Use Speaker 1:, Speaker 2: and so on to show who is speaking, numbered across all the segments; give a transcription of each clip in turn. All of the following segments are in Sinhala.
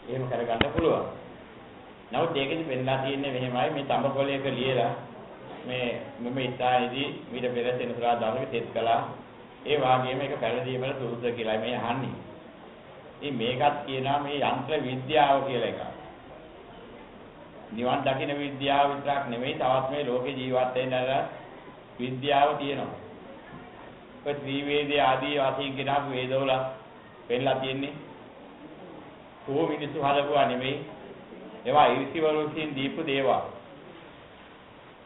Speaker 1: එහෙම කරගන්න පුළුවන්. නමුත් ඒකෙදි පෙන්නලා තියෙන්නේ මෙහෙමයි මේ තඹකොළයක ලියලා මේ මම ඉස්සාවේදී ඊට පෙර සෙනසුරා දවසේ තෙත් කළා. ඒ වාගේම ඒක පැලදීමල සුදුසු කියලා මේ අහන්නේ. ඉතින් මේකත් කියනවා මේ යන්ත්‍ර විද්‍යාව කියලා එකක්. නිවන් දකින්න විද්‍යාව විතරක් නෙමෙයි තවත් මේ ලෝකේ ජීවත් වෙන්න විද්‍යාව තියෙනවා. ඔය ත්‍රිවේදී ආදී වශයෙන් කියනවා වේදවල පෙන්නලා තියෙන්නේ. කොහොම මිනිස්සු හදපුවා නෙමෙයි. ඒවා ඉරිසිවල විසින් දීපු දේවල්.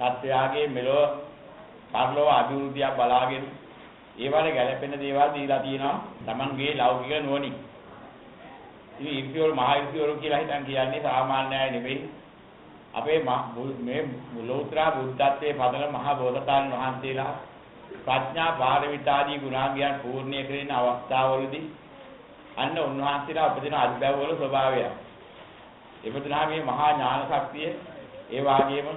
Speaker 1: සත්‍යයගේ මෙලෝ පරලෝ අභිවෘද්ධිය බලාගෙන ඒවල ගැළපෙන දේවල් දීලා තියෙනවා. Tamanගේ ලෞකික නුවණින්. ඉතින් ඉරිසිවල මහා ඉරිසිවල කියලා හිතන් කියන්නේ සාමාන්‍ය අය නෙමෙයි. අපේ මේ ලෝතර බුද්ධත්වයේ පදන මහා බෝසතාණන් වහන්සේලා ප්‍රඥා පාරමිතාදී ගුණාංගයන් පූර්ණ්‍ය කරන අවස්ථාවවලදී අන්න උන්වහන්සේලා උපදින අධිබවවල ස්වභාවය. එපදුනා මේ මහා ඥාන ශක්තිය ඒ වාගේම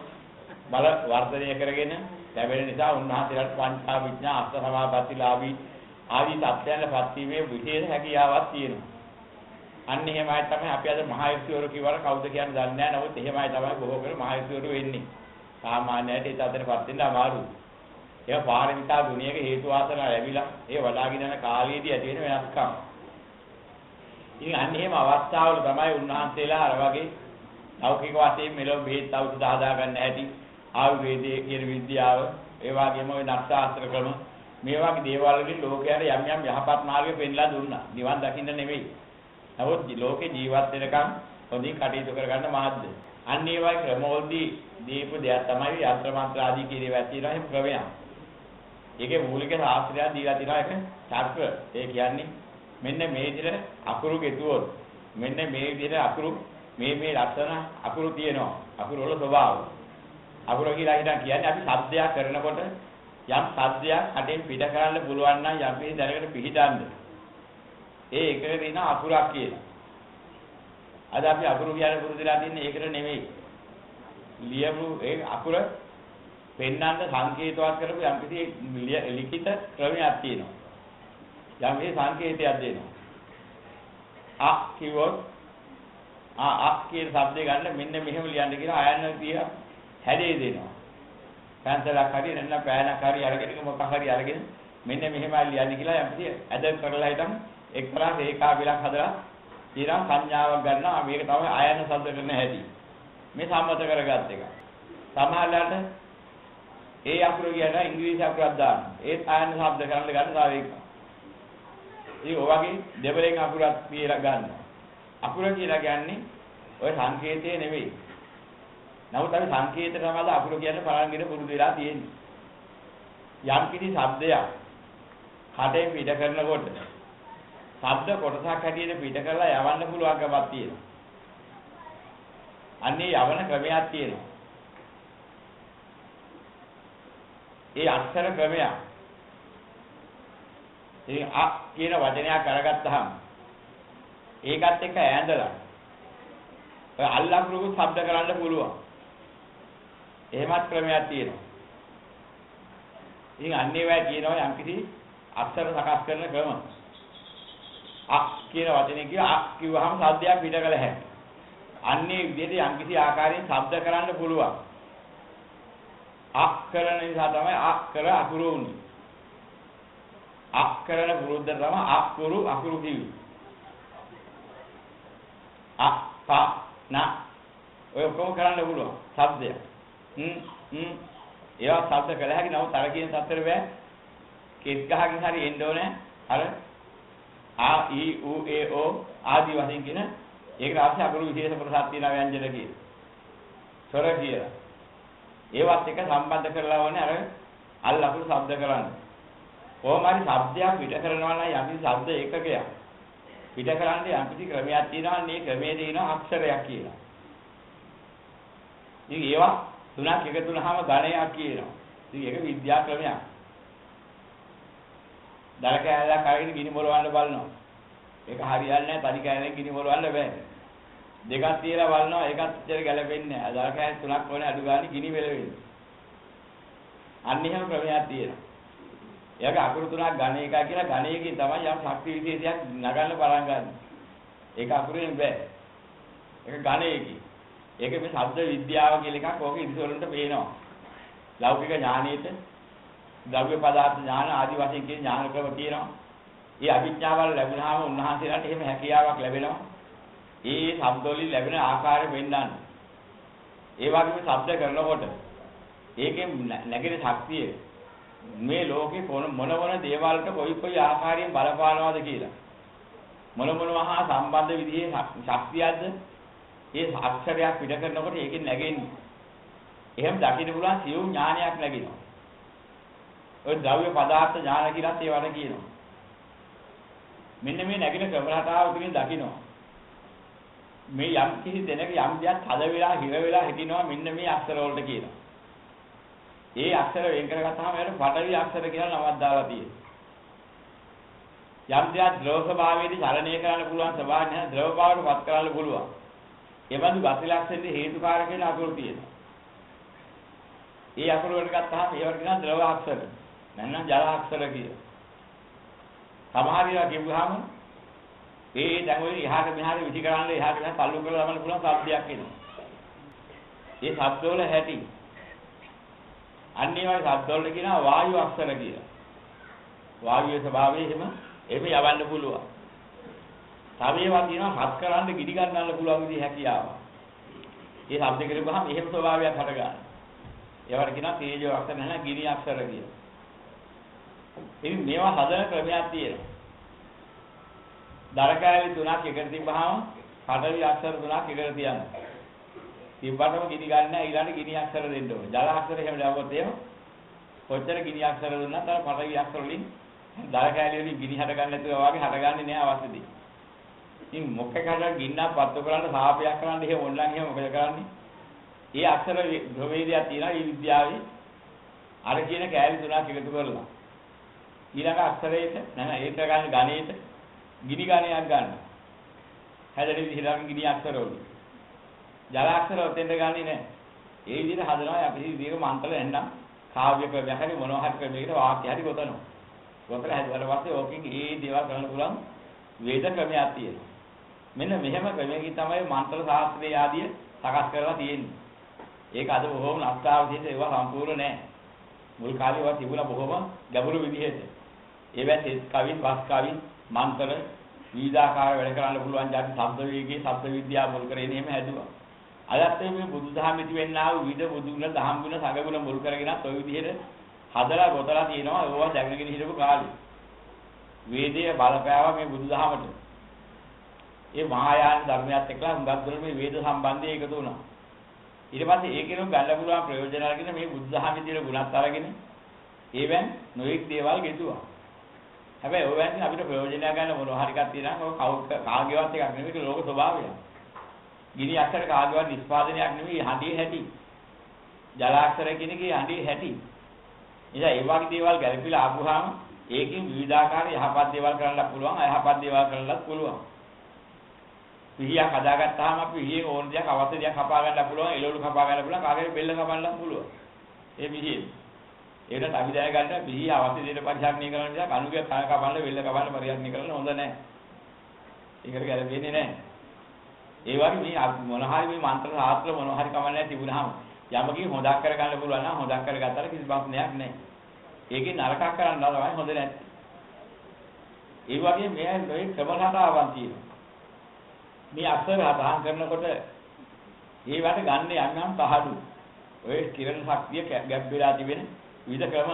Speaker 1: බල වර්ධනය කරගෙන ලැබෙන නිසා උන්වහන්සේලාට පංචා විඥා අෂ්ට සමාපත්තිලාභී ආදී තත්ත්වයන්පත් වීමේ විශේෂ හැකියාවක් තියෙනවා. අන්න එහෙමයි තමයි අපි අද මහා ඉරිසිවරු කිව්වර කවුද කියන්නේ දන්නේ නැහැ. නමුත් එහෙමයි තමයි බොහෝ කර මහා ඉරිසිවරු වෙන්නේ. සාමාන්‍යයට ඒ තත්ත්වයටපත් වෙන්න අමාරුයි. ඒක පාරමිතා ගුණයක හේතු වාසනා ලැබිලා ඒ වඩාගෙන යන කාලයේදී ඇති වෙන වෙනස්කම්. ඉතින් අන්න එහෙම අවස්ථාවල තමයි උන්වහන්සේලා අර වගේ ලෞකික වශයෙන් මෙලොව බෙහෙත් ඖෂධ හදා ගන්න හැටි ආයුර්වේදයේ කියන විද්‍යාව ඒ වගේම ওই නක්ෂාස්ත්‍ර ක්‍රම මේ වගේ දේවල් වලින් ලෝකයට යම් යම් යහපත් මාර්ගය පෙන්ලා දුන්නා. නිවන් දකින්න නෙවෙයි. නමුත් ලෝකේ ජීවත් වෙනකම් හොඳින් කටයුතු කරගන්න මාර්ගය. අන්න ඒ වගේ ක්‍රමවලදී දීපු දෙයක් තමයි යන්ත්‍ර මන්ත්‍ර ආදී කියන ඒවා තියෙනවා එහෙම ක්‍රමයක්. ඒකේ මූලික ශාස්ත්‍රය දීලා තියෙනවා ඒක චක්‍ර. ඒ කියන්නේ මෙන්න මේ විදිහට අකුරු ගෙතුවොත් මෙන්න මේ විදිහට අකුරු මේ ලක්ෂණ අකුරු තියෙනවා. අකුරු වල ස්වභාවය. අකුරු කියලා හිතන් කියන්නේ අපි ශබ්දයක් කරනකොට යම් ශබ්දයක් අටෙන් පිට කරන්න පුළුවන් නම් යම් මේ දැනකට පිළිදන්න. ඒ එකේ දින අකුරක් කියලා. අද අපි අකුරු කියන පුරුදුලා තින්නේ ඒකට නෙමෙයි. ලියපු ඒ අකුර පෙන්නන්න සංකේතවත් කරපු යම් කිසි ලිඛිත ක්‍රමයක් තියෙනවා. යම් මේ සංකේතයක් දෙනවා. අ කිව්වොත් අ කියන શબ્දේ ගන්න මෙන්න මෙහෙම ලියන්න කියලා ආයන්න තියා හැදේ දෙනවා. පැන්සලක් හරි නැත්නම් පෑනක් හරි අරගෙන මොකක් හරි අරගෙන මෙන්න මෙහෙමයි ලියන්න කියලා යම් කිසි ඇද කරලා හිටන් එක්තරා රේඛා විලක් හදලා ඊළඟ සංඥාවක් ගන්නවා. මේක තමයි ආයන්න શબ્ද කරන හැටි. මේ සම්මත කරගත් එක. සමහරවිට ඒ අකුරු කියන ඉංග්‍රීසි අකුරක් දාන්න. ඒත් ආයන්න શબ્ද කරන්න ගන්න තව එකක්. ඒ වගේ දෙබලෙන් අකුරක් කියලා ගන්න. අකුර කියලා කියන්නේ ඔය සංකේතය නෙවෙයි. නමුත් අපි සංකේත තමයි අකුර කියන්නේ පරංගින පුරුදු වෙලා තියෙන්නේ. යම් කිසි શબ્දයක් කටේ පිට කරනකොට ශබ්ද කොටසක් හැටියට පිට කරලා යවන්න පුළුවන්කමක් තියෙනවා. අන්නේ යවන ක්‍රමයක් තියෙනවා. ඒ අක්ෂර ක්‍රමයක්. ඉතින් අ කියන වචනයක් අරගත්තාම ඒකත් එක්ක ඈඳලා ඔය අල්ලකුරුක ශබ්ද කරන්න පුළුවන්. එහෙමත් ක්‍රමයක් තියෙනවා. ඉතින් අන්නේ වයි කියනවා යම්කිසි අක්ෂර සකස් කරන ක්‍රම. අ කියන වචනේ කිව්වහම ශබ්දයක් පිට කළ හැකියි. අන්නේ විදිහට යම්කිසි ආකාරයෙන් ශබ්ද කරන්න පුළුවන්. අ කරන නිසා තමයි අ කර අකුරු උනේ. අ කරන පුරුද්ද තමයි අකුරු කිව්වේ. අ ප න ඔය කොහොම කරන්න පුළුවන් ශබ්දය. ඒවා ශබ්ද කළ හැකි නමුත් අර කියන සතර බෑ. කෙස් ගහකින් හරි එන්න ඕනේ. අර ආ ඊ ඌ ඒ ඕ ආදී වශයෙන් කියන ඒකට අවශ්‍ය අකුරු විශේෂ කොටසක් තියෙනවා ව්‍යංජන කියන. ස්වර කියලා. ඒවත් එක සම්බන්ධ කරලා වනේ අර අල් අකුරු ශබ්ද කරන්න. කොහොම හරි ශබ්දයක් පිට කරනවා නම් යම්කිසි ශබ්ද ඒකකයක්. පිට කරන්නේ යම්කිසි ක්‍රමයක් තියෙනවා. මේ ක්‍රමයේ තියෙනවා අක්ෂරයක් කියලා. ඉතින් ඒවා තුනක් එකතු වුනහම ගණයක් කියනවා. ඉතින් ඒක විද්‍යා ක්‍රමයක්. දර කෑල්ලක් අරගෙන ගිනි මොලවන්න බලනවා. ඒක හරියන්නේ නැහැ. තනි කෑල්ලෙන් ගිනි මොලවන්න බෑ. දෙකක් තියලා බලනවා. ඒකත් ඉතින් ගැලපෙන්නේ නැහැ. දර කෑල්ල තුනක් ඕනේ අඩු ගානේ ගිනි වෙල වෙන්නේ. අන්න එහෙම ක්‍රමයක් තියෙනවා. එයාගේ අකුරු තුනක් ඝන එකයි කියලා ඝන එකකින් තමයි යම් ශක්ති විශේෂයක් නගන්න පටන් ගන්න. ඒක අකුරෙන් බෑ. ඒක ඝන එකකින්. ඒක මේ ශබ්ද විද්‍යාව කියලා එකක් ඕක ඉදිරිවලට පේනවා. ලෞකික ඥානෙට ද්‍රව්‍ය පදාර්ථ ඥාන ආදි වශයෙන් කියන ඥාන ක්‍රම තියෙනවා. ඒ අභිඥාවල් ලැබුණාම උන්වහන්සේලාට එහෙම හැකියාවක් ලැබෙනවා. ඒ ශබ්දවලින් ලැබෙන ආකාරය වෙන්නන්න. ඒ වගේම ශබ්ද කරනකොට ඒකෙන් නැගෙන ශක්තිය මේ ලෝකේ මොන දේවල්ට කොයි ආකාරයෙන් බලපානවද කියලා. මොනහා සම්බන්ධ විදිහේ ශක්තියක්ද ඒ අක්ෂරයක් පිට කරනකොට ඒකෙන් නැගෙන්නේ. එහෙම දකින්න පුළුවන් සියුම් ඥානයක් නැගෙනවා. ඔය ද්‍රව්‍ය පදාර්ථ ඥාන කියලාත් ඒවට කියනවා. මෙන්න මේ නැගෙන ක්‍රමරටාව තුලින් දකිනවා. මේ යම් කිසි දෙනක යම් දෙයක් හද වෙලා හිර වෙලා හිටිනවා මෙන්න මේ අක්ෂර වලට කියනවා. ඒ අක්ෂර වෙන් කරගත්තාම ඒකට පඨවි අක්ෂර කියලා නමක් දාලා තියෙනවා. යම් දෙයක් ද්‍රව ස්වභාවයේදී චලනය කරන්න පුළුවන් ස්වභාවය නැහැ ද්‍රව බවට පත් කරන්න පුළුවන්. ඒ බඳු ගති ලක්ෂණේ හේතුකාරක වෙන අකුරු තියෙනවා. ඒ අකුරු වලට ගත්තාම ඒවට කියනවා ද්‍රව අක්ෂර. නැත්නම් ජල අක්ෂර කියලා. සමහර ඒවා කියුවාම ඒ දැන් ඔය එහාට මෙහාට විසි කරන්න එහාට මෙහාට තල්ලු කරලා දාන්න පුළුවන් શબ્දයක් එනවා. ඒ શબ્දවල හැටි අන්නේ වගේ શબ્දවලට කියනවා වායු අක්ෂර කියලා. වායුවේ ස්වභාවය එහෙම යවන්න පුළුවන්. තව ඒවා කියනවා හත් කරන්න ගිඩි ගන්නන්න පුළුවන් විදිහ හැකියාව. ඒ શબ્ද කරපුවාම එහෙම ස්වභාවයක් හට ගන්නවා. ඒවට කියනවා තේජෝ අක්ෂර නැහැ ගිනි අක්ෂර කියලා. ඉතින් මේවා හදන ක්‍රමයක් තියෙනවා. දරකෑලි තුනක් එකට තිබ්බහම පඨවි අක්ෂර තුනක් එකට තියන්න. තිබ්බටම ගිනි ගන්න නැහැ ඊළඟ ගිනි අක්ෂර දෙන්න ඕනේ. ජල අක්ෂර එහෙම දැම්මොත් එහෙම කොච්චර ගිනි අක්ෂර දුන්නත් අර පඨවි අක්ෂර වලින් දරකෑලි වලින් ගිනි හට ගන්න නැතුව වගේ හටගන්නේ නැහැ අවශ්‍යදී. ඉතින් මොකකට ගින්නක් පත්තු කරන්න සාපයක් කරන්න එහෙම ඔන්ලයින් එහෙම මොකද කරන්නේ? ඒ අක්ෂර ප්‍රවේදයක් තියෙනවා මේ විද්‍යාවේ. අර කියන කෑලි තුනක් එකතු කරලා ඊළඟ අක්ෂරයට නැහැ ඒක ගන්න ගණේට ගිනි ගණයක් ගන්න. හැදෙන විදිහට ගිනි අක්ෂර වලින්. ජල අක්ෂර ඔතෙන්ද ගන්නේ නැහැ. ඒ විදිහට හදනවා අපි විදිහක මන්ත්‍ර එන්නම් කාව්‍ය ක්‍රමයක් හරි මොනවා හරි ක්‍රමයකට වාක්‍ය හරි ගොතනවා. ගොතලා හැදුවාට පස්සේ ඕකෙන් ඒ දේවල් කරන්න පුළුවන් වේද ක්‍රමයක් තියෙනවා. මෙන්න මෙහෙම ක්‍රමයකින් තමයි මන්ත්‍ර ශාස්ත්‍රයේ ආදිය සකස් කරලා තියෙන්නේ. ඒක අද බොහොම නස්තාවදීට ඒවා සම්පූර්ණ නැහැ. මුල් කාලේ ඒවා තිබුණා බොහොම ගැඹුරු විදිහට. ඒවත් කවින් වස් කවින් මන්ත්‍ර විවිධාකාර වැඩ කරන්න පුළුවන් જાති ශබ්ද වේගයේ ශබ්ද විද්‍යාව මුල් කරගෙන එහෙම හැදුවා. අදත් මේ බුදුදහම ඉති වෙන්නා වූ විවිධ බුදුගුණ දහම් ගුණ සගගුණ මුල් කරගෙනත් ඔය විදිහට හදලා ගොතලා තියෙනවා ඒවා දැනගෙන හිටපු කාලේ. වේදයේ බලපෑවා මේ බුදුදහමට. ඒ මහායාන ධර්මයත් එක්කලා හුඟක් දුර මේ වේද සම්බන්ධය එකතු වුණා. ඊට පස්සේ ඒකෙනුම් ගන්න පුළුවන් ප්‍රයෝජන අරගෙන මේ බුදුදහමේ තියෙන ගුණත් අරගෙන ඒවෙන් නොඑක් දේවල් ගෙතුවා. හැබැයි ඔය වෙනින් අපිට ප්‍රයෝජනයක් ගන්න මොනවා හරි එකක් තියෙනවා ඔය කාගේවත් එකක් නෙමෙයි ඒක ලෝක ස්වභාවය. ගිනි අක්ෂර කාගේවත් නිෂ්පාදනයක් නෙමෙයි හඬේ හැටි. ජල අක්ෂර කියන එකේ හඬේ හැටි. ඉතින් ඒ වගේ දේවල් ගැලපිලා ආපුවාම ඒකෙන් විවිධාකාර යහපත් දේවල් කරන්නත් පුළුවන් අයහපත් දේවල් කරන්නත් පුළුවන්. පිහියක් හදාගත්තාම අපි පිහියෙන් ඕන දෙයක් අවශ්‍ය දෙයක් කපා ගන්නත් පුළුවන් එළවලු කපා ගන්න පුළුවන් කාගේ බෙල්ල කපන්නත් පුළුවන්. ඒ පිහියෙන් ඒකට අපි දැන ගන්න පිහිය අවශ්‍ය දෙයට පරිහරණය කරන නිසා අනුගේ කන කපන්න වෙල්ල කපන්න පරිහරණය කරන්න හොඳ නැහැ. ඒකට ගැලපෙන්නේ නැහැ. ඒ වගේ මේ මොන හරි මේ මන්ත්‍ර ශාස්ත්‍ර මොන හරි කමන්නේ තිබුණාම යමකින් හොදක් කරගන්න පුළුවන් නම් හොදක් කරගත්තාට කිසි ප්‍රශ්නයක් නැහැ. ඒකේ නරකක් කරන්න තමයි හොඳ නැත්තේ. ඒ වගේ මේ ඔය ක්‍රමරටාවක් තියෙනවා. මේ අක්ෂර හදාන් කරනකොට ඒවට ගන්න යන්නම් පහඩු. ඔය කිරණ ශක්තිය ගැබ් වෙලා තිබෙන විවිධ ක්‍රම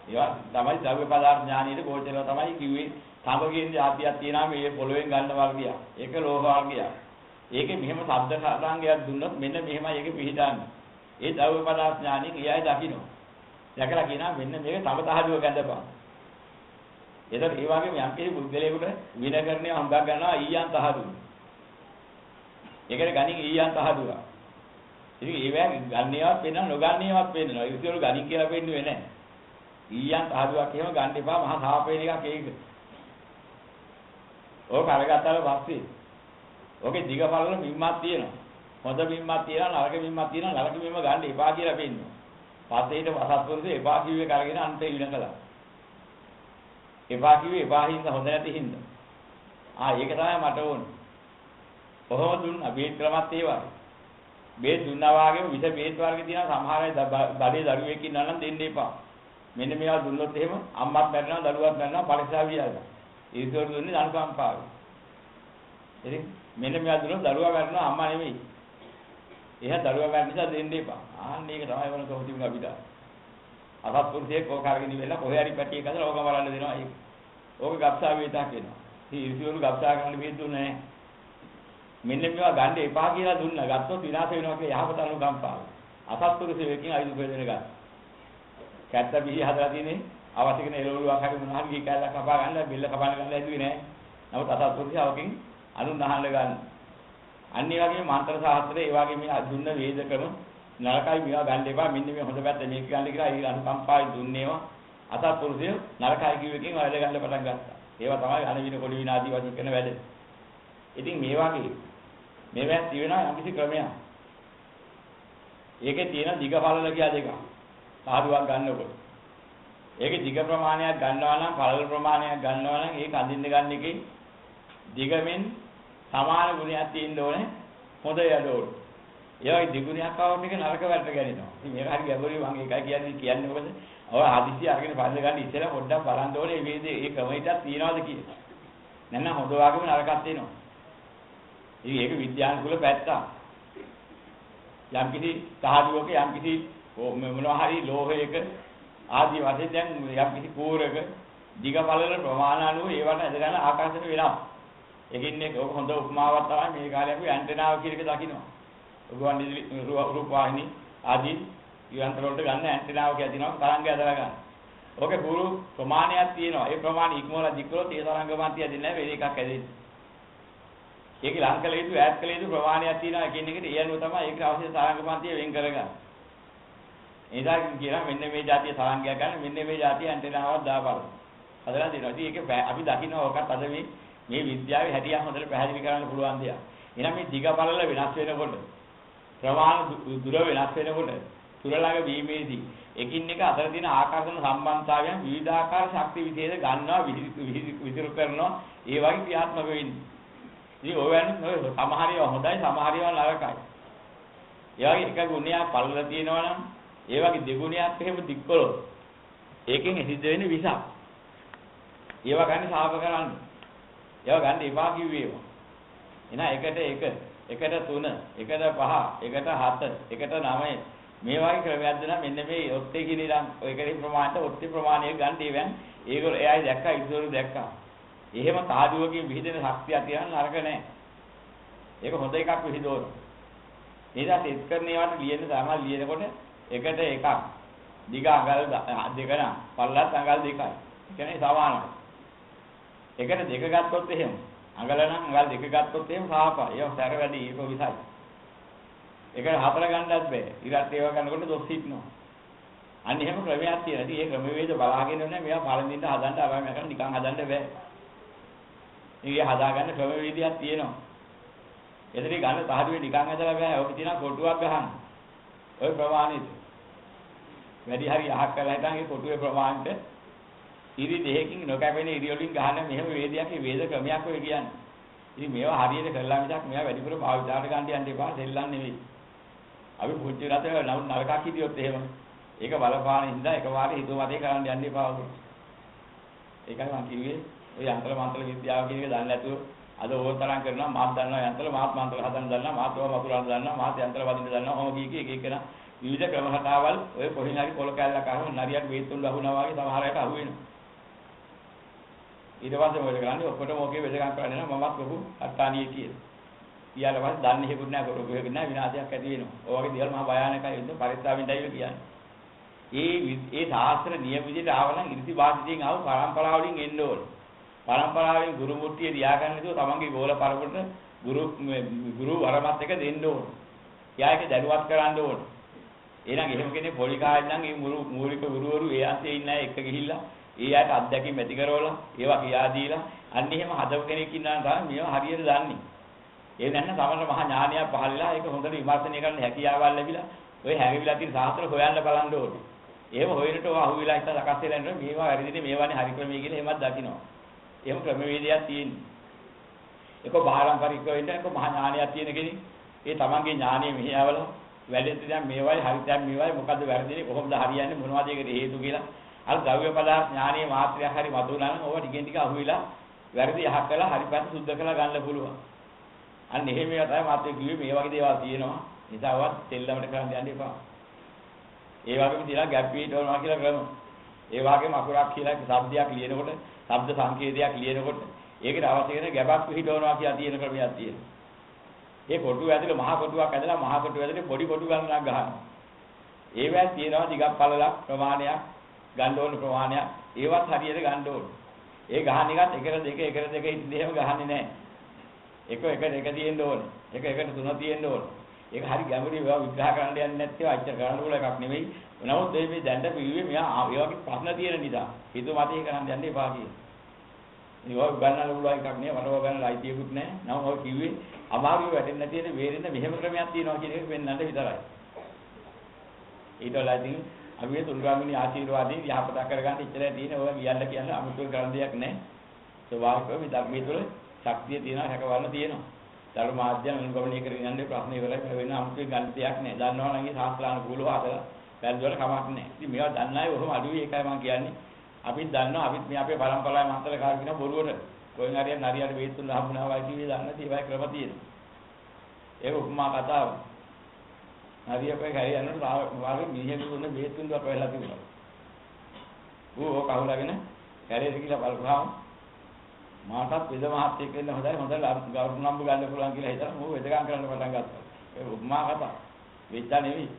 Speaker 1: ඒවා තමයි ද්‍රව්‍ය පදාර්ථ ඥානීය ගෝචරව තමයි කිව්වේ. සමගින් ආදියක් තියෙනවා මේ පොළොවෙන් ගන්න වර්ගය. ඒක ලෝහ වර්ගය. ඒකේ මෙහෙම ශබ්ද තරංගයක් දුන්නොත් මෙන්න මෙහෙමයි ඒකේ පිහිටන්නේ. ඒ ද්‍රව්‍ය පදාර්ථ ඥානීය කියයි දකින්න. දැකලා කියනවා මෙන්න මේක තම තහඩුව ගැඳපන්. ඒතර ඒ වගේම යම් කිසි බුද්ධලේකට විනකරණය හම්බක් ගන්නවා ඊයන් තහඩුව. ඒකට ගණින් ඊයන් තහඩුව. ඉතින් ඒවැ ගන්නේවත් වෙනව නොගන්නේවත් වෙනවා. ඒක උඩ ගණින් කියලා වෙන්නේ නැහැ. ඊයන් තහඩුවක් එහෙම ගන්න එපා මහා සාපේන එකක් ඒක. ඕක අරගත්තාම පස්සේ ඕකේ දිග පළල බිම්මක් තියෙනවා. හොඳ බිම්මක් තියෙනවා නරක බිම්මක් තියෙනවා නරක බිම්ම ගන්න එපා කියලා පෙන්නනවා. පස්සේ ඊට පසත්වරුසේ එපා කිව්වේ කරගෙන අන්තේ ඉණ කළා. එපා කිව්වේ එපා හින්දා හොඳ නැති හින්දා. ඒක තමයි මට ඕනේ. කොහොමද දුන්නා බේත් ක්‍රමත් ඒ වගේ. බේත් දුන්නා වගේම විස බේත් වර්ග තියෙනවා සමහර අය බඩේ දරුවෙක් ඉන්නවා නම් දෙන්න එපා. මෙන්න මේවා දුන්නොත් එහෙම අම්මත් මැරෙනවා දරුවත් මැරෙනවා පරිස්සාව වියලා. ඒකෝර දුන්නේ අනුකම්පාවෙන්. ඉතින් මෙන්න මේවා දුන්නොත් දරුවා මැරෙනවා අම්මා නෙමෙයි. එහෙනම් දරුවා මැරෙන නිසා දෙන්න එපා. මේක තමයි වුණ කොහොමද අපිට. අසත්පුරුෂයෙක් ඕක අරගෙන ඉවෙලා කොහේ හරි පැටියෙක් අතලා ඕක බලන්න දෙනවා ඒක. ඕක ගබ්සා වේතක් වෙනවා. ඉතින් ඉරිසිවරු ගබ්සා කරන්න බෙහෙත් දුන්නේ නැහැ. මෙන්න මේවා ගන්න එපා කියලා දුන්නා. ගත්තොත් විනාශ වෙනවා කියලා යහපත අනුකම්පාව. අසත්පුරුෂයෙක්ගෙන් අයිති ප්‍රයෝජන ගන්න. කැත්ත බිහි හදලා තියෙන්නේ අවශ්‍ය කෙන එළවලුවක් හරි මොනවා හරි කැලක් කපා ගන්න බෙල්ල කපන්න ගන්න හැදුවේ නැහැ. නමුත් අසත්පුරුෂයවකින් අනුන් අහන්න ගන්න. අන්න ඒ වගේම මන්ත්‍ර ශාස්ත්‍රයේ ඒ වගේ මේ දුන්න වේද ක්‍රම නරකයි මේවා ගන්න එපා. මෙන්න මේ හොඳ පැත්ත මේක ගන්න කියලා ඒ අනුකම්පාවෙන් දුන්නේවා. අසත්පුරුෂය නරකයි කිව්වකින් වැඩ ගන්න පටන් ගත්තා. ඒවා තමයි අනවින කොළි විනාදී වශයෙන් කරන වැඩ. ඉතින් මේ වගේ මේවා තියෙනවා යම්කිසි ක්‍රමයක්. ඒකේ තියෙන දිග පළල කියලා දෙකක්. සාදුවක් ගන්නකොට. ඒකේ දිග ප්‍රමාණයක් ගන්නවා නම් පළල ප්‍රමාණයක් ගන්නවා නම් ඒක අඳින්න ගන්න එකේ දිගමින් සමාන ගුණයක් තියෙන්න ඕනේ. හොඳ යඩෝල. ඒ වගේ දිගුණයක් આવොත් එක නරක වැටට ගැනිනවා. ඉතින් මේක හරි ගැඹුරුයි මම ඒකයි කියන්නේ මොකද? ඔය හදිසිය අරගෙන පල්ල ගන්න ඉස්සෙල්ලා පොඩ්ඩක් බලන්න ඕනේ මේ මේ ක්‍රමයටත් තියනවාද කියලා. නැත්නම් හොඳ වගේම නරකක් තියෙනවා. ඉතින් ඒක විද්‍යානුකූල පැත්තක්. යම්කිසි සාහදුවක යම්කිසි මොනවා හරි ලෝහයක ආදී වශයෙන් දැන් යම්කිසි කෝරක දිග පළල ප්‍රමාණ අනුව ඒවට ඇද ගන්න ආකාශයට වෙනවා. ඒකින්නේ ඔක හොඳ උපමාවක් තමයි මේ කාලේ අපි ඇන්ටෙනාව කියන එක දකිනවා. ඔගොන් රූප වාහිනී ආදී යන්ත්‍ර වලට ගන්න ඇන්ටෙනාව කියලා දිනවා තරංගය ඇදලා ගන්න. ඕකේ පුරු ප්‍රමාණයක් තියෙනවා. ඒ ප්‍රමාණය ඉක්මවලා දික්කරොත් ඒ තරංග මාත්‍ය දෙන්නේ නැහැ වෙන එකක් ඇදෙන්නේ. ඒක ලංකල යුතු ඈත් කළ යුතු ප්‍රමාණයක් තියෙනවා කියන එකට ඒ අනුව තමයි ඒක අවශ්‍ය තරංග මාත්‍ය වෙන් කරගන්න. එදා කියනවා මෙන්න මේ જાතිය තරංගයක් ගන්න මෙන්න මේ જાතිය ඇන්ටෙනාවක් දාපළ. හදලා දෙනවා. ඉතින් ඒක අපි දකිනවා ඔකත් අද මේ විද්‍යාවේ හැටියක් හොඳට පැහැදිලි කරන්න පුළුවන් දෙයක්. එහෙනම් මේ දිග පළල වෙනස් වෙනකොට ප්‍රමාණ දුර වෙනස් වෙනකොට තුරළඟ වීමේදී එකින් එක අතර තියෙන ආකර්ෂණ සම්බන්ධතාවයන් විවිධාකාර ශක්ති විශේෂ ගන්නවා විසිරු කරනවා ඒ වගේ ක්‍රියාත්මක වෙන්නේ. ඉතින් ඔය වෙන්නේ සමහර ඒවා හොඳයි සමහර ඒවා නරකයි. ඒ වගේ එක ගුණයක් පළල තියෙනවා නම් ඒ වගේ දෙගුණයක් එහෙම දික්කොලොත් ඒකෙන් සිද්ධ වෙන්නේ විසක්. ඒවා ගන්න සාප කරන්න. ඒවා ගන්න එපා කිව්වේවා. එහෙනම් එකට 1 එකට 3 එකට 5 එකට 7 එකට 9 මේ වගේ ක්‍රමයක් දෙනා මෙන්න මේ ඔත්තේ කියන ඉරන් ඔය කෙරේ ප්‍රමාණයට ඔත්තේ ප්‍රමාණය ගන්න ඒවෙන් ඒගොල්ලෝ එයායි දැක්කා ඉස්සරහට දැක්කා. එහෙම සාදුවකින් විහිදෙන ශක්තිය තියන්න නරක නැහැ. ඒක හොඳ එකක් විහිදවන. එදා සෙට් කරන ඒවාට ලියන්න සාමාන්‍ය ලියනකොට එකට එකක් දිග අඟල් දෙක නම් පල්ලත් අඟල් දෙකයි. ඒ කියන්නේ සමානයි. එකට දෙක ගත්තොත් එහෙම අඟල නම් අඟල් දෙක ගත්තොත් එහෙම සාපා. ඒක සැර වැඩි ඒක විසයි. ඒක හතර ගන්නත් බෑ. ඉරත් ඒවා ගන්නකොට දොස් හිටනවා. අන්න එහෙම ක්‍රමයක් තියෙනවා. ඉතින් ඒ ක්‍රමවේද බලාගෙන ඉන්නේ මේවා පළඳින්න හදන්න ආවම කරන් නිකන් හදන්න බෑ. ඉතින් හදාගන්න ක්‍රමවේදයක් තියෙනවා. එතන ගන්න සාහදුවේ නිකන් හදලා බෑ. ඔක තියෙනවා කොටුවක් ගහන්න. ওই ප්‍රමාණෙට. වැඩි හරි අහක් කරලා හිටන් ඒ කොටුවේ ප්‍රමාණයට ඉරි දෙකකින් නොකැපෙන ඉරි වලින් ගහන මෙහෙම වේදයක් ඒ වේද ක්‍රමයක් ඔය කියන්නේ. ඉතින් මේවා හරියට කරලා මිසක් මේවා වැඩිපුර භාවිතාවට ගන්න යන්න එපා. දෙල්ලන් නෙවෙයි. අපි පුංචි රටේ නරකක් හිටියොත් එහෙම ඒක බලපාන හින්දා එකපාරේ හිතුව මතේ කරන්න යන්න එපා. ඒකයි මම කිව්වේ ඔය යන්ත්‍ර මන්ත්‍ර විද්‍යාව කියන එක දන්නේ නැතුව අද ඕතරම් කරනවා මාත් දන්නවා යන්ත්‍ර මාත් මන්ත්‍ර හදන්න දන්නවා මාත් ඒවා වතුරන්න දන්නවා මාත් යන්ත්‍ර වදින්න දන්නවා ඔහොම කී එක එක විවිධ ක්‍රම හතාවල් ඔය කොහෙන් හරි පොල කැල්ලක් අහම නරියක් වේතුන් ලහුණා වගේ සමහර අයට අහු වෙනවා. ඊට පස්සේ මොකද කරන්නේ ඔක්කොටම ඕකේ වෙදකම් කරන්නේ නැහැ මමත් ලොකු අට්ටානියේ කියලා. ඊයල පස්සේ දන්නේ හේකුත් නැහැ කොරොකෙක නැහැ විනාශයක් ඇති වෙනවා. ඔය වගේ දේවල් මහා භයානකයි වෙන්නේ පරිස්සාවෙන්දයි කියන්නේ. ඒ ශාස්ත්‍ර නියම විදිහට ආවනම් ඉරිසි වාදිතෙන් ආව පරම්පරාව වලින් එන්න ඕනේ. පරම්පරාවෙන් ගුරු මුට්ටිය තියාගන්න නේද තමන්ගේ ගෝල පරපුරට ගුරු වරමත් එක දෙන්න ඕනේ. එයා ඒක දැනුවත් කරන්න ඕනේ. එහෙනම් එහෙම කෙනෙක් පොඩි කාලේ නම් මේ මූලික ගුරුවරු ඒ අතේ ඉන්න අය එක්ක ගිහිල්ලා ඒ අයට අත්දැකීම් ඇති කරවලා ඒවා කියා දීලා අන්න එහෙම හදව කෙනෙක් ඉන්නා තමයි මේවා හරියට දන්නේ. ඒ නැත්නම් සමහර මහා ඥානියක් පහළලා ඒක හොඳට විමර්ශනය කරන්න හැකියාවල් ලැබිලා ඔය හැඟවිලා තියෙන සාස්ත්‍ර හොයන්න බලන්න ඕනේ. එහෙම හොයනට ඔය අහුවෙලා ඉත සකස් වෙලා යනවා මේවා වැරදිනේ මේවානේ හරි ක්‍රමයේ කියලා එහෙමත් දකින්නවා. එහෙම ක්‍රමවේදයක් තියෙන්නේ. ඒක බාහිරම්පරික වෙන්න ඒක මහා ඥානයක් තියෙන කෙනෙක්. ඒ තමන්ගේ ඥානය මෙහෙයවලා වැඩෙත් දැන් මේවයි හරි දැන් මේවයි මොකද්ද වැරදිනේ කොහොමද හරියන්නේ මොනවද ඒකට හේතු කියලා. අර ද්‍රව්‍ය පදාර්ථ ඥානීය මාත්‍රයක් හරි මතුවලා නම් ඕවා ටිකෙන් ටික අහුවෙලා වැරදි යහක් කළා හරි පැත්ත සුද්ධ කරලා ගන්න පුළුවන්. අන්න එහෙම ඒවා තමයි මාත්‍රේ කිව්වේ මේ වගේ දේවල් තියෙනවා. නිසාවත් දෙල්ලමට කරන්න යන්න එපා. ඒ වගේම තියලා ගැප් පිටවනවා කියලා ක්‍රම. ඒ වගේම අකුරක් කියලා શબ્දයක් ලියනකොට, શબ્ද සංකේතයක් ලියනකොට ඒකට අවශ්‍ය වෙන ගැබක් පිටවනවා කියලා තියෙන ක්‍රමයක් තියෙනවා. ඒ කොටුව ඇතුලේ මහා කොටුවක් ඇදලා මහා කොටුව ඇතුලේ පොඩි කොටු ගණනක් ගන්නවා. ඒවැත් තියෙනවා දිගක් පළලක් ප්‍රමාණයක් ගන්න ඕන ප්‍රමාණයක්. ඒවත් හරියට ගන්න ඕන. ඒ ගහන එකත් එකට දෙක එකට දෙක ඉතින් එහෙම ගහන්නේ නැහැ. එක තියෙන්න ඕනේ. එක තුන තියෙන්න ඕනේ. ඒක හරි ගැඹුරු ඒවා විග්‍රහ කරන්න යන්නේ නැත්නම් අච්චර කරන්න ඕන එකක් නෙවෙයි. නමුත් මේ දැන්ට පිළිවෙ මෙයා ඒ වගේ ප්‍රශ්න තියෙන නිසා හිත මතේ කරන්න යන්න එපා කියන. ඒවා ගන්නල උලා එකක් නේ වරව ගන්න අයිතියකුත් නැහැ. නම් ඔය කිව්වේ අමාරුව වැටෙන්නේ නැති වෙන වේරෙන්න මෙහෙම ක්‍රමයක් තියෙනවා කියන එක වෙන්නට විතරයි. ඊට වලදී අපි මේ තුන්ගාමිනී ආශිර්වාදයෙන් යහපත කරගන්න ඉච්චරයි තියෙන ඔය කියන්න අමුතුවෙන් කරන්න දෙයක් නැහැ. ස්වභාවිකව මේ ධර්මයේ තුල ශක්තිය තියෙනවා හැකවන්න තියෙනවා. ධර්ම මාධ්‍යයෙන් අනුගමනය කරගෙන යන්නේ ප්‍රශ්න ඉවරයි වෙන අමුතුවෙන් ගන්න දෙයක් නැහැ. දන්නවා නම් ඒ ශාස්ත්‍රානුකූලව හදලා වැරද්දවල කමක් නැහැ. ඉතින් මේවා දන්න අය ඔහොම අඩුයි ඒකයි මම කියන්නේ. අපිත් දන්නවා අපිත් මේ අපේ පරම්පරාවේ මන්ත්‍ර කාර්ය කියන බොරුවට කොහෙන් හරි නරියට වේතුන් හම්බුනා වගේ කිව්වේ දන්නේ නැති ඒවයි ක්‍රම තියෙනවා. ඒක උපමා කතාව. හරියපේ ගහේ යනකොට වාගේ මිනිහෙකු දුන්න වේතුන් වක් වෙලා තිබුණා. ඌ කවුලාගෙන කැලේට ගිහලා බලපුවාම මාටත් වෙද මහත්තයෙක් වෙන්න හොඳයි ගෞරව නම්බු ගන්න පුළුවන් කියලා හිතලා ඌ වෙදකම් කරන්න පටන් ගත්තා. ඒ උපමා කතාව. වෙච්චා නෙවෙයි.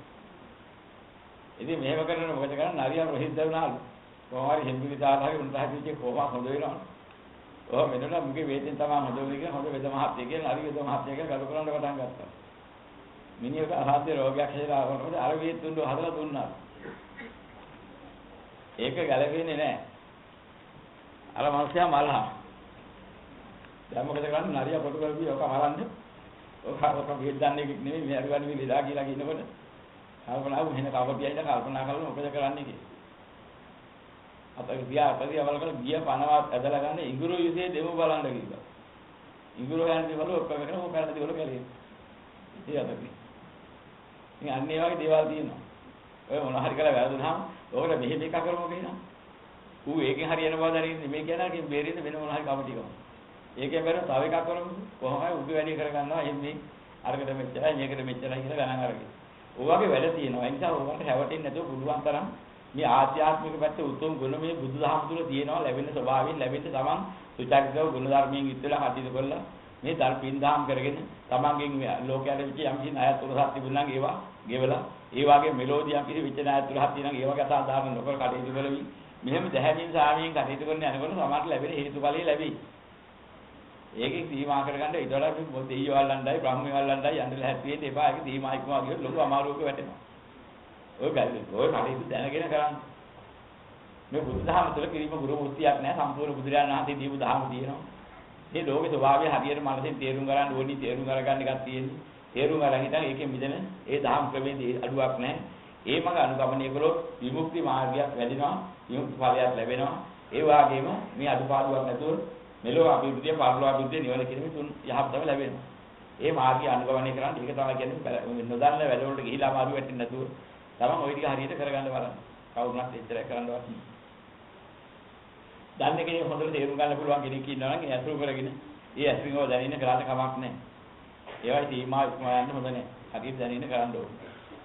Speaker 1: ඉතින් මේව කරනකොට මොකද කරන්නේ? නරියා ප්‍රසිද්ධ වුණාලු. කොහොමද හිම්බිලි දාලාගේ උන්ට හැදිච්ච කොහොම හොඳ වෙනවද? ඔය මෙතන මුගේ වේදෙන් තමයි හොඳ වෙන්නේ කියලා හොඳ වෙද මහත්තයෙක් කියලා නරි වෙද මහත්තයෙක් කියලා ගරු කරන්න පටන් ගත්තා. මිනිහට අසාධ්‍ය රෝගයක් හැදලා ආවොත් අර වේතුන් හදලා දුන්නා. ඒක ගැලපෙන්නේ නැහැ. අර මනුස්සයා මලහා. දැන් මොකද කරන්නේ? නරියා පොටු කරපිය ඔක මරන්නේ. ඔක වේද දන්නේ නෙමෙයි මේ අර ගන්න විලදා කියලා කියනකොට කල්පනා වුණ වෙන කවපියයිද කල්පනා කරලා මොකද කරන්නේ කියලා. අපේ ගියා වල ගිය පනවා ඇදලා ගන්න ඉඟුරු යුදේ දෙමු බලන්න කිව්වා. ඉඟුරු යන්නේ වල ඔක්කොම කරන ඕක කරලා දිවල කැලේ. ඉතින් මේ අන්නේ වගේ දේවල් තියෙනවා. ඔය මොන හරි කරලා වැරදුනහම ඕකට මෙහෙම එකක් කරමු කියනවා. ඌ ඒකෙන් හරියන බව දැනගෙන මේ කියනකින් බේරෙන්න වෙන මොන හරි කමටි ගමු. ඒකෙන් බැලුව තව එකක් කරමු. කොහොමයි උගේ වැඩි කරගන්නවා එන්නේ අරකට මෙච්චරයි මේකට මෙච්චරයි කියලා ගණන් අරගෙන. ඕවාගේ වැඩ තියෙනවා. ඒ නිසා ඕවට හැවටෙන්නේ නැතුව පුළුවන් තරම් මේ ආධ්‍යාත්මික පැත්තේ උතුම් ගුණ මේ බුදුදහම තුල තියෙනවා ලැබෙන ස්වභාවයෙන් ලැබෙන්න තමන් සුචරිතව ගුණ ධර්මයෙන් යුක්තලා කටයුතු කළා මේ ධර්මින් දාම් කරගෙන තමන්ගෙන් ලෝකයට විච යම් කිසි ණයක් තුනක් තිබුණා නම් ඒවා ගෙවලා ඒ වගේ මෙලෝඩි යම් කිසි විච ණයක් තුනක් තියෙනවා ඒවා ගැත ආදාන නොකර කටයුතු කළවි මෙහෙම දැහැමින් සාමියෙන් කටයුතු කරන යනකොට සමාජයට ලැබෙන හේතුඵලයේ ලැබෙයි ඒකේ සීමා කරගන්න ඊට වඩා මේ දෙයියෝ වල්ලණ්ඩයි බ්‍රහ්මී වල්ලණ්ඩයි යන්න හැත්තියේ එපා ඒක සීමා ඉක්මවා ගියොත් ලොකු අමාරුවක වැටෙනවා ඔය කටයුතු දැනගෙන කරන්නේ මේ බුදුදහම තුළ කිරීම ගුරු මුක්තියක් නැහැ සම්පූර්ණ බුදුරජාණන් වහන්සේ දීපු දහම තියෙනවා මේ ලෝකේ ස්වභාවය හරියට මනසෙන් තේරුම් ගන්න ඕනි තේරුම් අරගන්න එකක් තියෙන්නේ තේරුම් අරගෙන ඉතින් ඒකෙන් මිදෙන ඒ දහම් ක්‍රමයේ අඩුවක් නැහැ ඒ මඟ අනුගමනය කළොත් විමුක්ති මාර්ගයක් වැඩිනවා විමුක්ති ඵලයක් ලැබෙනවා ඒ වගේම මේ අඩුපාඩුවක් නැතුව මෙලොව අභිවෘද්ධිය පරලොව අභිවෘද්ධිය නිවන කියන මේ තුන් යහපතම ලැබෙනවා ඒ මාර්ගය අනුගමනය කරන්න ඒක තමයි කියන්නේ නොදන්න වැඩවලට ගිහිලා අමාරු වෙන්නේ නැතුව තමන් ওই ටික හරියට කරගන්න බලන්න කවුරුණත් එච්චර කරන්නවත් දන්නේ කෙනෙක් හොඳට තේරුම් ගන්න පුළුවන් කෙනෙක් ඉන්නවා නම් ඒ අසුරු කරගෙන ඒ අසුරින්ව දැනෙන්න කරාට කමක් නැහැ ඒවයි සීමා ඉක්මවා යන්න හොඳ නැහැ හරියට දැනෙන්න කරන්න ඕනේ